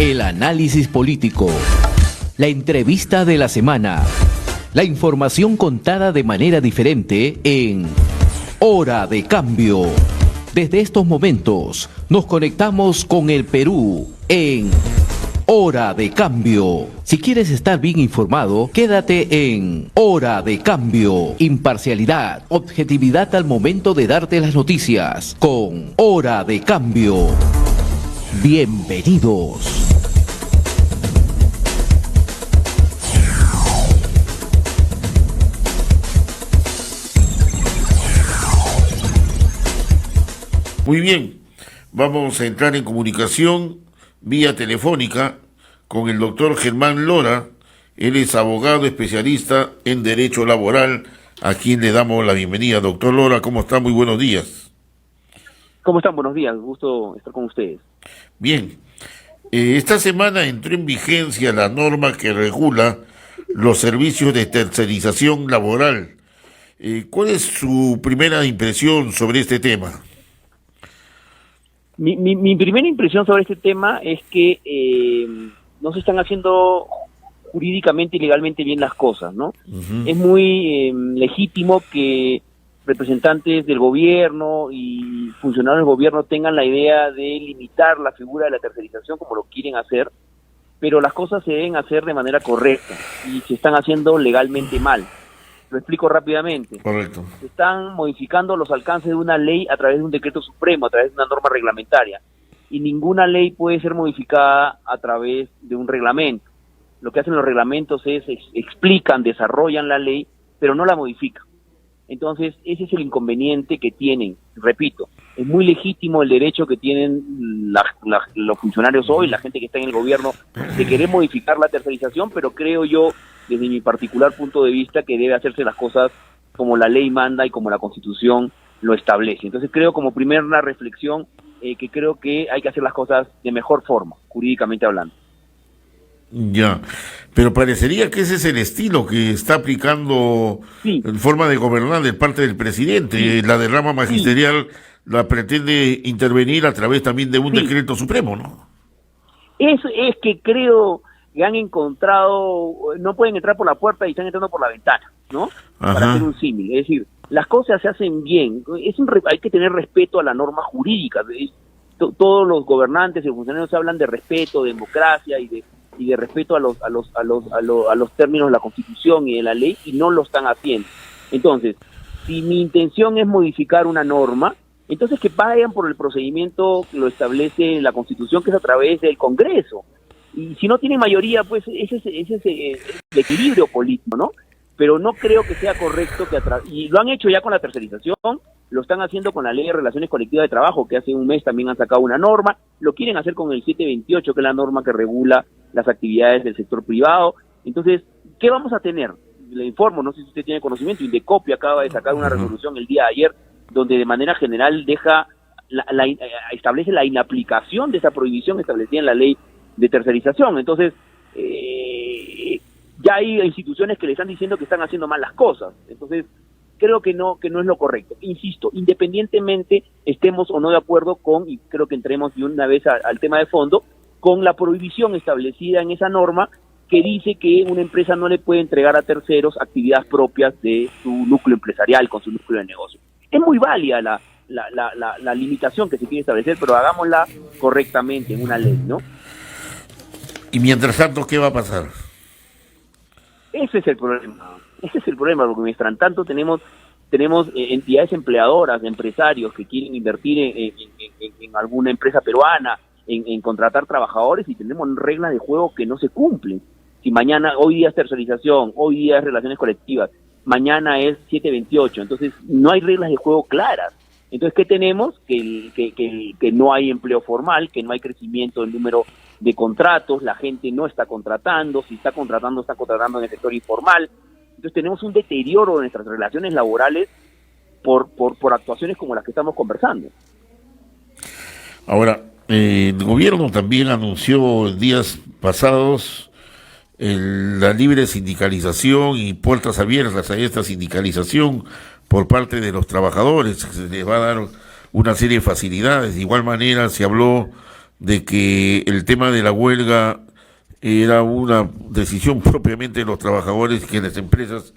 El análisis político, la entrevista de la semana, la información contada de manera diferente en Hora de Cambio. Desde estos momentos nos conectamos con el Perú en Hora de Cambio. Si quieres estar bien informado, quédate en Hora de Cambio. Imparcialidad, objetividad al momento de darte las noticias con Hora de Cambio. Bienvenidos. Muy bien, vamos a entrar en comunicación vía telefónica con el doctor Germán Lora. Él es abogado especialista en Derecho Laboral, a quien le damos la bienvenida. Doctor Lora, ¿cómo está? Muy buenos días. ¿Cómo están? Buenos días, gusto estar con ustedes. Bien, esta semana entró en vigencia la norma que regula los servicios de tercerización laboral. ¿Cuál es su primera impresión sobre este tema? Mi primera impresión sobre este tema es que no se están haciendo jurídicamente y legalmente bien las cosas, ¿no? Uh-huh. Es muy legítimo que representantes del gobierno y funcionarios del gobierno tengan la idea de limitar la figura de la tercerización como lo quieren hacer, pero las cosas se deben hacer de manera correcta y se están haciendo legalmente mal. Lo explico rápidamente. Correcto. Se están modificando los alcances de una ley a través de un decreto supremo, a través de una norma reglamentaria. Y ninguna ley puede ser modificada a través de un reglamento. Lo que hacen los reglamentos es explican, desarrollan la ley, pero no la modifican. Entonces, ese es el inconveniente que tienen. Repito, es muy legítimo el derecho que tienen los funcionarios hoy, la gente que está en el gobierno, de querer modificar la tercerización, pero creo yo, desde mi particular punto de vista, que debe hacerse las cosas como la ley manda y como la Constitución lo establece. Entonces creo, como primera reflexión, que creo que hay que hacer las cosas de mejor forma, jurídicamente hablando. Ya, pero parecería que ese es el estilo que está aplicando en forma de gobernar de parte del presidente. Sí. La derrama magisterial la pretende intervenir a través también de un decreto supremo, ¿no? Eso es que creo que han encontrado, no pueden entrar por la puerta y están entrando por la ventana, ¿no? Ajá. Para hacer un símil. Es decir, las cosas se hacen bien. Hay que tener respeto a la norma jurídica. Todos los gobernantes y los funcionarios hablan de respeto, de democracia y de respeto a los términos de la Constitución y de la ley, y no lo están haciendo. Entonces, si mi intención es modificar una norma, entonces que vayan por el procedimiento que lo establece la Constitución, que es a través del Congreso. Y si no tienen mayoría, pues ese es el equilibrio político, ¿no? Pero no creo que sea correcto y lo han hecho ya con la tercerización, lo están haciendo con la Ley de Relaciones Colectivas de Trabajo, que hace un mes también han sacado una norma, lo quieren hacer con el 728, que es la norma que regula las actividades del sector privado. Entonces, ¿qué vamos a tener? Le informo, no sé si usted tiene conocimiento, Indecopi acaba de sacar una resolución el día de ayer, donde de manera general establece la inaplicación de esa prohibición establecida en la ley de tercerización. Entonces, ya hay instituciones que le están diciendo que están haciendo mal las cosas. Entonces, creo que no es lo correcto. Insisto, independientemente estemos o no de acuerdo con, y creo que entremos de una vez al tema de fondo, con la prohibición establecida en esa norma que dice que una empresa no le puede entregar a terceros actividades propias de su núcleo empresarial, con su núcleo de negocio. Es muy válida la limitación que se quiere establecer, pero hagámosla correctamente en una ley, ¿no? Y mientras tanto, ¿qué va a pasar? Ese es el problema, porque mientras tanto tenemos entidades empleadoras, empresarios que quieren invertir en alguna empresa peruana, en contratar trabajadores, y tenemos reglas de juego que no se cumplen. Si hoy día es tercerización, hoy día es relaciones colectivas, mañana es 728, entonces no hay reglas de juego claras. Entonces, ¿qué tenemos? Que no hay empleo formal, que no hay crecimiento del número de contratos, la gente no está contratando, si está contratando en el sector informal. Entonces tenemos un deterioro de nuestras relaciones laborales por actuaciones como las que estamos conversando. Ahora, el gobierno también anunció en días pasados la libre sindicalización y puertas abiertas a esta sindicalización por parte de los trabajadores. Se les va a dar una serie de facilidades. De igual manera se habló de que el tema de la huelga era una decisión propiamente de los trabajadores, que las empresas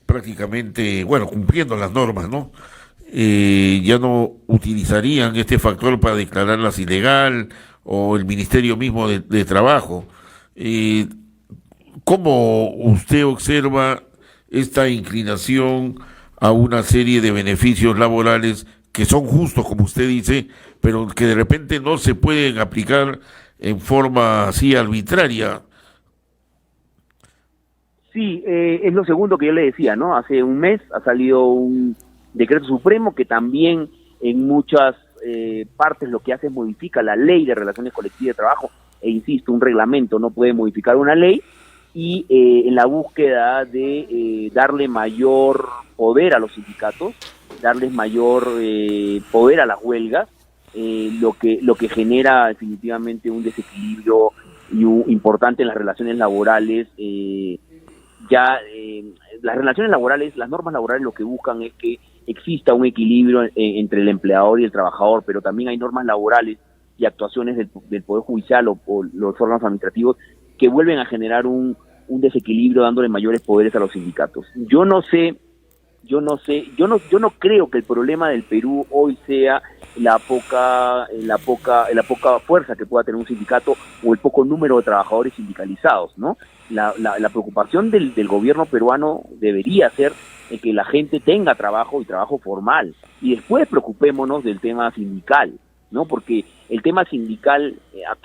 prácticamente, bueno, cumpliendo las normas, ¿no? Ya no utilizarían este factor para declararlas ilegal, o el Ministerio mismo de Trabajo. ¿Cómo usted observa esta inclinación a una serie de beneficios laborales que son justos, como usted dice, pero que de repente no se pueden aplicar en forma así arbitraria? Sí, es lo segundo que yo le decía, ¿no? Hace un mes ha salido un decreto supremo que también en muchas partes lo que hace es modifica la ley de relaciones colectivas de trabajo, e insisto, un reglamento no puede modificar una ley, y en la búsqueda de darle mayor poder a los sindicatos, darles mayor poder a las huelgas, lo que genera definitivamente un desequilibrio importante en las relaciones laborales. Las relaciones laborales, las normas laborales lo que buscan es que exista un equilibrio entre el empleador y el trabajador, pero también hay normas laborales y actuaciones del Poder Judicial o los órganos administrativos que vuelven a generar un desequilibrio, dándole mayores poderes a los sindicatos. Yo no creo que el problema del Perú hoy sea la poca fuerza que pueda tener un sindicato o el poco número de trabajadores sindicalizados, ¿no? La preocupación del gobierno peruano debería ser que la gente tenga trabajo y trabajo formal, y después preocupémonos del tema sindical, ¿no? Porque el tema sindical, ¿a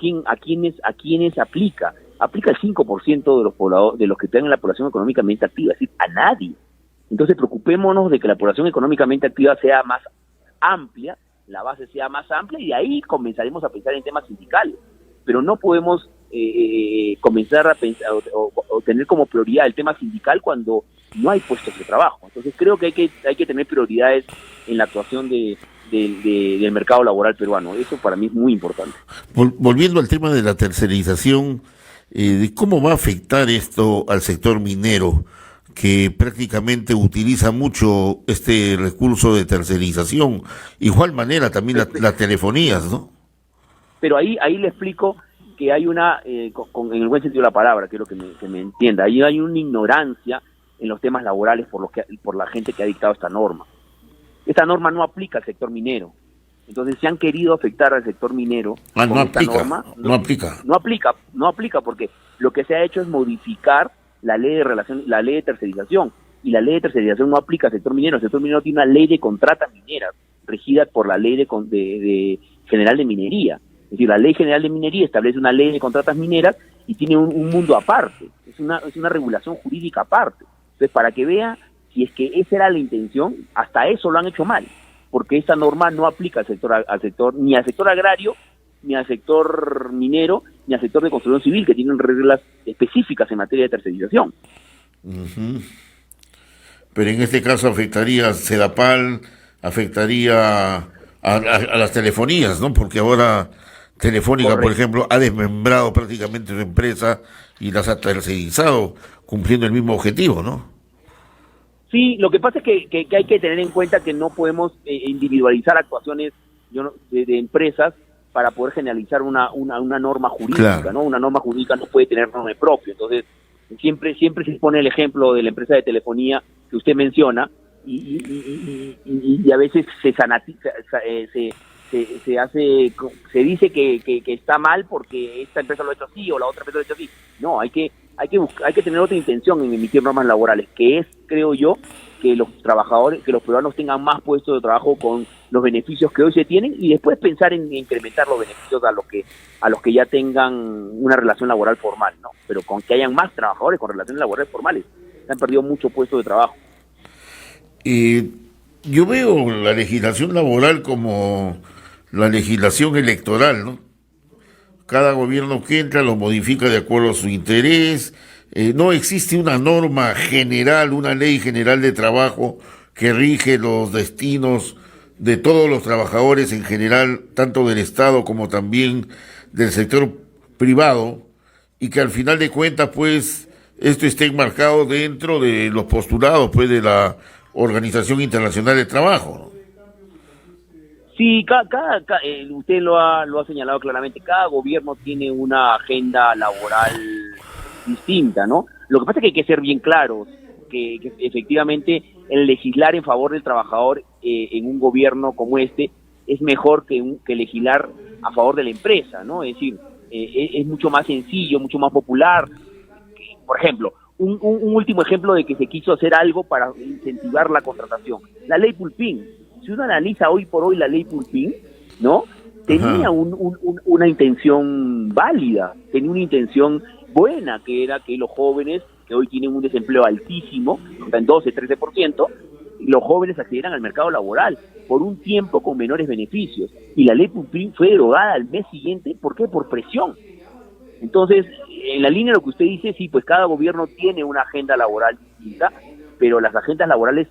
quiénes aplica? Aplica el 5% de los que tienen la población económicamente activa, es decir, a nadie. Entonces preocupémonos de que la población económicamente activa sea más amplia, la base sea más amplia, y ahí comenzaremos a pensar en temas sindicales. Pero no podemos comenzar a pensar o tener como prioridad el tema sindical cuando no hay puestos de trabajo. Entonces creo que hay que tener prioridades en la actuación del mercado laboral peruano. Eso para mí es muy importante. Volviendo al tema de la tercerización, de cómo va a afectar esto al sector minero, que prácticamente utiliza mucho este recurso de tercerización. Igual manera también las telefonías, ¿no? Pero ahí le explico que hay una, en el buen sentido de la palabra, quiero que me entienda, ahí hay una ignorancia en los temas laborales por la gente que ha dictado esta norma. Esta norma no aplica al sector minero. Entonces, se han querido afectar al sector minero con esta norma. No aplica porque lo que se ha hecho es modificar la ley de tercerización, y la ley de tercerización no aplica al sector minero. El sector minero tiene una ley de contratas mineras regida por la ley de general de minería. Es decir, la ley general de minería establece una ley de contratas mineras y tiene un mundo aparte, es una regulación jurídica aparte. Entonces, para que vea, si es que esa era la intención, hasta eso lo han hecho mal, porque esta norma no aplica al sector ni al sector agrario, ni al sector minero, ni al sector de construcción civil, que tienen reglas específicas en materia de tercerización. Uh-huh. Pero en este caso afectaría a Sedapal, afectaría a las telefonías, ¿no? Porque ahora Telefónica, correcto, por ejemplo, ha desmembrado prácticamente su empresa y las ha tercerizado, cumpliendo el mismo objetivo, ¿no? Sí, lo que pasa es que hay que tener en cuenta que no podemos individualizar actuaciones de empresas para poder generalizar una norma jurídica, claro, ¿no? Una norma jurídica no puede tener nombre propio. Entonces, siempre se pone el ejemplo de la empresa de telefonía que usted menciona, y a veces se dice que está mal porque esta empresa lo ha hecho así o la otra empresa lo ha hecho así. No, hay que tener otra intención en emitir normas laborales, que es, creo yo, que los trabajadores, que los peruanos tengan más puestos de trabajo con los beneficios que hoy se tienen, y después pensar en incrementar los beneficios a los que ya tengan una relación laboral formal, ¿no? Pero con que hayan más trabajadores con relaciones laborales formales. Se han perdido muchos puestos de trabajo. Yo veo la legislación laboral como la legislación electoral, ¿no? Cada gobierno que entra lo modifica de acuerdo a su interés. No existe una norma general, una ley general de trabajo que rige los destinos de todos los trabajadores en general, tanto del Estado como también del sector privado, y que al final de cuentas, pues, esto esté enmarcado dentro de los postulados, pues, de la Organización Internacional de Trabajo, ¿no? Sí, usted lo ha señalado claramente, cada gobierno tiene una agenda laboral distinta, ¿no? Lo que pasa es que hay que ser bien claros, que efectivamente el legislar en favor del trabajador en un gobierno como este es mejor que legislar a favor de la empresa, ¿no? Es decir, es mucho más sencillo, mucho más popular. Por ejemplo, un último ejemplo de que se quiso hacer algo para incentivar la contratación. La ley Pulpín. Si uno analiza hoy por hoy la ley Pulpín, ¿no? Tenía una intención válida, tenía una intención buena, que era que los jóvenes, que hoy tienen un desempleo altísimo, en 12, 13%, los jóvenes accedieran al mercado laboral por un tiempo con menores beneficios. Y la ley Pulpín fue derogada al mes siguiente, ¿por qué? Por presión. Entonces, en la línea de lo que usted dice, sí, pues cada gobierno tiene una agenda laboral distinta, pero las agendas laborales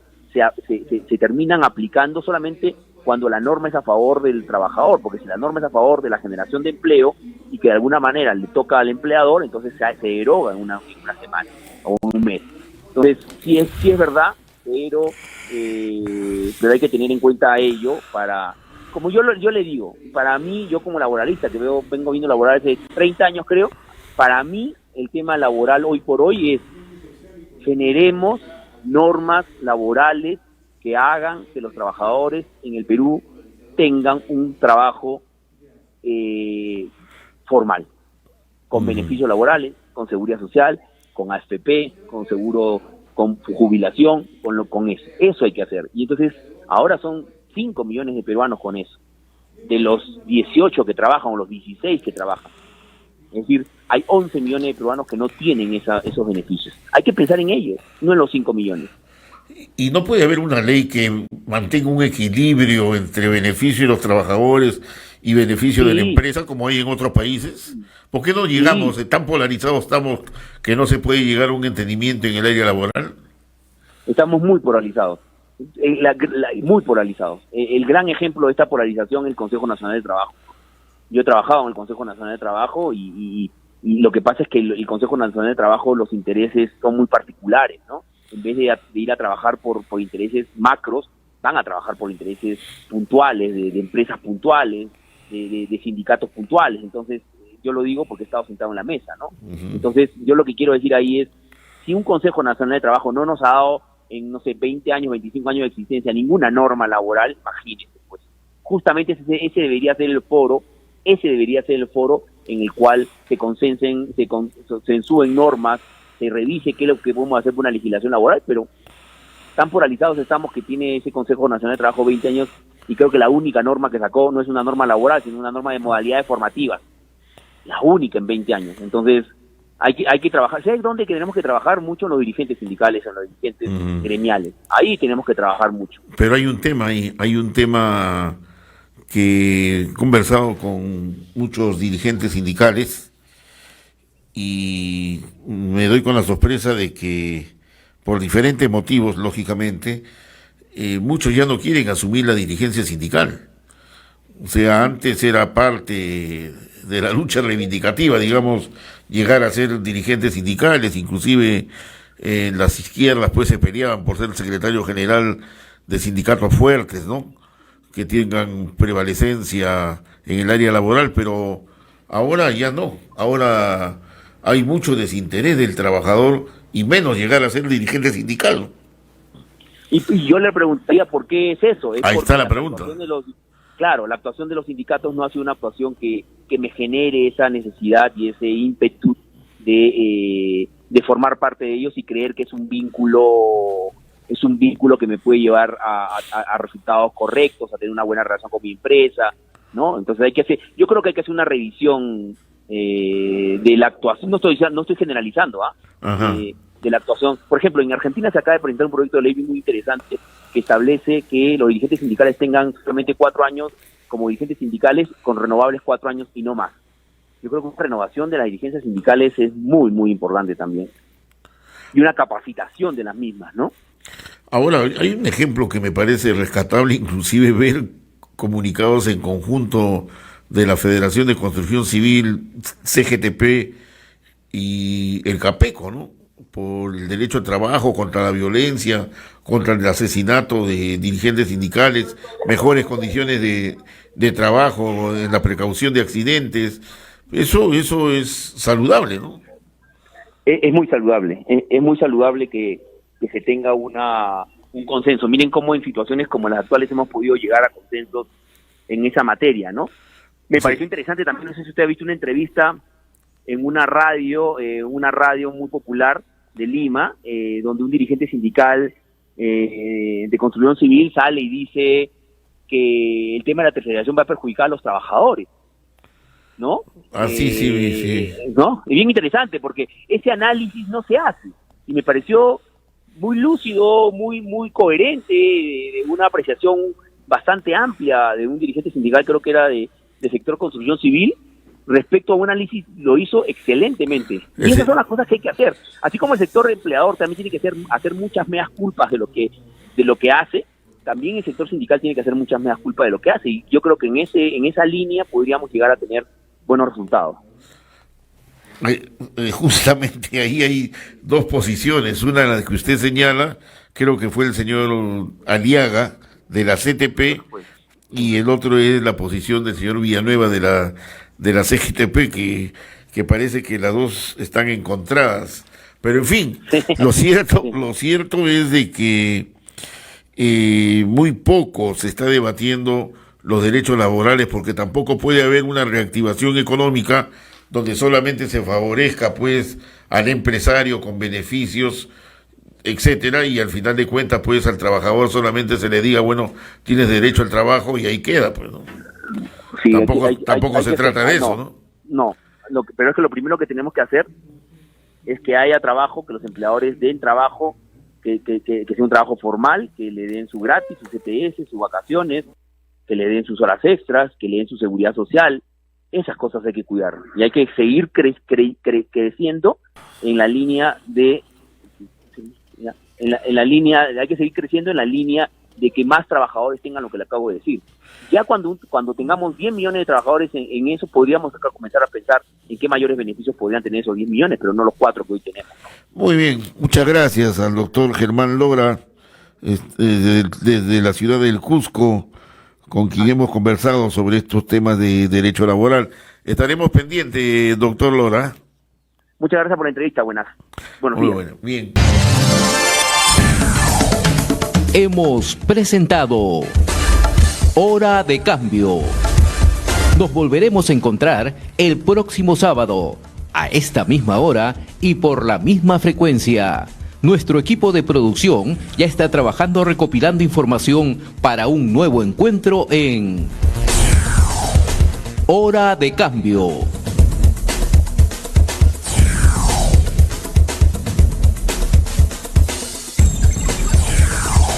se terminan aplicando solamente cuando la norma es a favor del trabajador, porque si la norma es a favor de la generación de empleo y que de alguna manera le toca al empleador, entonces se deroga en una semana o un mes. Entonces, sí es verdad, pero hay que tener en cuenta ello para, como yo le digo, para mí, yo como laboralista, que vengo viendo laboral hace 30 años creo, para mí el tema laboral hoy por hoy es generemos normas laborales que hagan que los trabajadores en el Perú tengan un trabajo formal, con beneficios laborales, con seguridad social, con AFP, con seguro, con jubilación, con eso. Eso hay que hacer. Y entonces, ahora son 5 millones de peruanos con eso. De los 18 que trabajan o los 16 que trabajan. Es decir, hay 11 millones de peruanos que no tienen esos beneficios. Hay que pensar en ellos, no en los 5 millones. Y no puede haber una ley que mantenga un equilibrio entre beneficio de los trabajadores y beneficio de la empresa, como hay en otros países. ¿Por qué no llegamos, tan polarizados estamos, que no se puede llegar a un entendimiento en el área laboral? Estamos muy polarizados, muy polarizados. El gran ejemplo de esta polarización es el Consejo Nacional de Trabajo. Yo he trabajado en el Consejo Nacional de Trabajo y lo que pasa es que el Consejo Nacional de Trabajo, los intereses son muy particulares, ¿no? En vez de ir a trabajar por intereses macros, van a trabajar por intereses puntuales, de empresas puntuales, de sindicatos puntuales. Entonces, yo lo digo porque he estado sentado en la mesa, ¿no? Entonces, yo lo que quiero decir ahí es, si un Consejo Nacional de Trabajo no nos ha dado en, 20 años, 25 años de existencia, ninguna norma laboral, imagínense, pues, justamente ese debería ser el foro en el cual se censúen normas, se revise qué es lo que podemos hacer por una legislación laboral, pero tan polarizados estamos que tiene ese Consejo Nacional de Trabajo 20 años y creo que la única norma que sacó no es una norma laboral, sino una norma de modalidades formativas, la única en 20 años. Entonces hay que trabajar. ¿Sabes dónde tenemos que trabajar mucho? En los dirigentes sindicales, en los dirigentes gremiales. Ahí tenemos que trabajar mucho. Pero hay un tema ahí, que he conversado con muchos dirigentes sindicales y me doy con la sorpresa de que por diferentes motivos, lógicamente, muchos ya no quieren asumir la dirigencia sindical. O sea, antes era parte de la lucha reivindicativa, digamos, llegar a ser dirigentes sindicales, inclusive las izquierdas pues se peleaban por ser secretario general de sindicatos fuertes, ¿no?, que tengan prevalecencia en el área laboral, pero ahora ya no, ahora hay mucho desinterés del trabajador y menos llegar a ser dirigente sindical. Y yo le preguntaría por qué es eso. Ahí está la pregunta. Claro, la actuación de los sindicatos no ha sido una actuación que me genere esa necesidad y ese ímpetu de formar parte de ellos y creer que es un vínculo que me puede llevar a resultados correctos, a tener una buena relación con mi empresa, ¿no? Entonces yo creo que hay que hacer una revisión de la actuación, no estoy generalizando, de la actuación. Por ejemplo, en Argentina se acaba de presentar un proyecto de ley muy interesante que establece que los dirigentes sindicales tengan solamente 4 años como dirigentes sindicales, con renovables 4 años y no más. Yo creo que una renovación de las dirigencias sindicales es muy, muy importante también. Y una capacitación de las mismas, ¿no? Ahora, hay un ejemplo que me parece rescatable, inclusive ver comunicados en conjunto de la Federación de Construcción Civil, CGTP y el CAPECO, ¿no? por el derecho al trabajo, contra la violencia, contra el asesinato de dirigentes sindicales, mejores condiciones de trabajo, en la precaución de accidentes. Eso es saludable, ¿no? Es muy saludable, es muy saludable que se tenga un consenso. Miren cómo en situaciones como las actuales hemos podido llegar a consensos en esa materia, ¿no? Me pareció interesante también, no sé si usted ha visto una entrevista en una radio muy popular de Lima, donde un dirigente sindical de construcción civil sale y dice que el tema de la tercerización va a perjudicar a los trabajadores, ¿no? Sí. ¿No? Es bien interesante porque ese análisis no se hace y me pareció muy lúcido, muy coherente, de una apreciación bastante amplia de un dirigente sindical, creo que era de sector construcción civil, respecto a un análisis. Lo hizo excelentemente. Y esas son las cosas que hay que hacer. Así como el sector empleador también tiene que hacer muchas meas culpas de lo que hace, también el sector sindical tiene que hacer muchas meas culpas de lo que hace. Y yo creo que en esa línea podríamos llegar a tener buenos resultados. Justamente ahí hay dos posiciones. Una, la que usted señala, creo que fue el señor Aliaga de la CTP, y el otro es la posición del señor Villanueva de la CGTP, que parece que las dos están encontradas. Pero en fin, lo cierto es de que muy poco se está debatiendo los derechos laborales, porque tampoco puede haber una reactivación económica donde solamente se favorezca pues al empresario con beneficios, etcétera, y al final de cuentas pues al trabajador solamente se le diga, bueno, tienes derecho al trabajo y ahí queda, pues, ¿no? Sí, tampoco se trata de eso, ¿no? No, pero es que lo primero que tenemos que hacer es que haya trabajo, que los empleadores den trabajo, que sea un trabajo formal, que le den su gratis, sus EPS, sus vacaciones, que le den sus horas extras, que le den su seguridad social. Esas cosas hay que cuidar y hay que seguir creciendo en la línea de hay que seguir creciendo en la línea de que más trabajadores tengan lo que le acabo de decir. Ya cuando tengamos 10 millones de trabajadores en eso, podríamos comenzar a pensar en qué mayores beneficios podrían tener esos 10 millones, pero no los 4 que hoy tenemos. Muy bien, muchas gracias al doctor Germán Lora, desde la ciudad del Cusco, con quien hemos conversado sobre estos temas de derecho laboral. Estaremos pendientes, doctor Lora. Muchas gracias por la entrevista, buenos días. Bueno, bien. Hemos presentado Hora de Cambio. Nos volveremos a encontrar el próximo sábado, a esta misma hora y por la misma frecuencia. Nuestro equipo de producción ya está trabajando recopilando información para un nuevo encuentro en Hora de Cambio.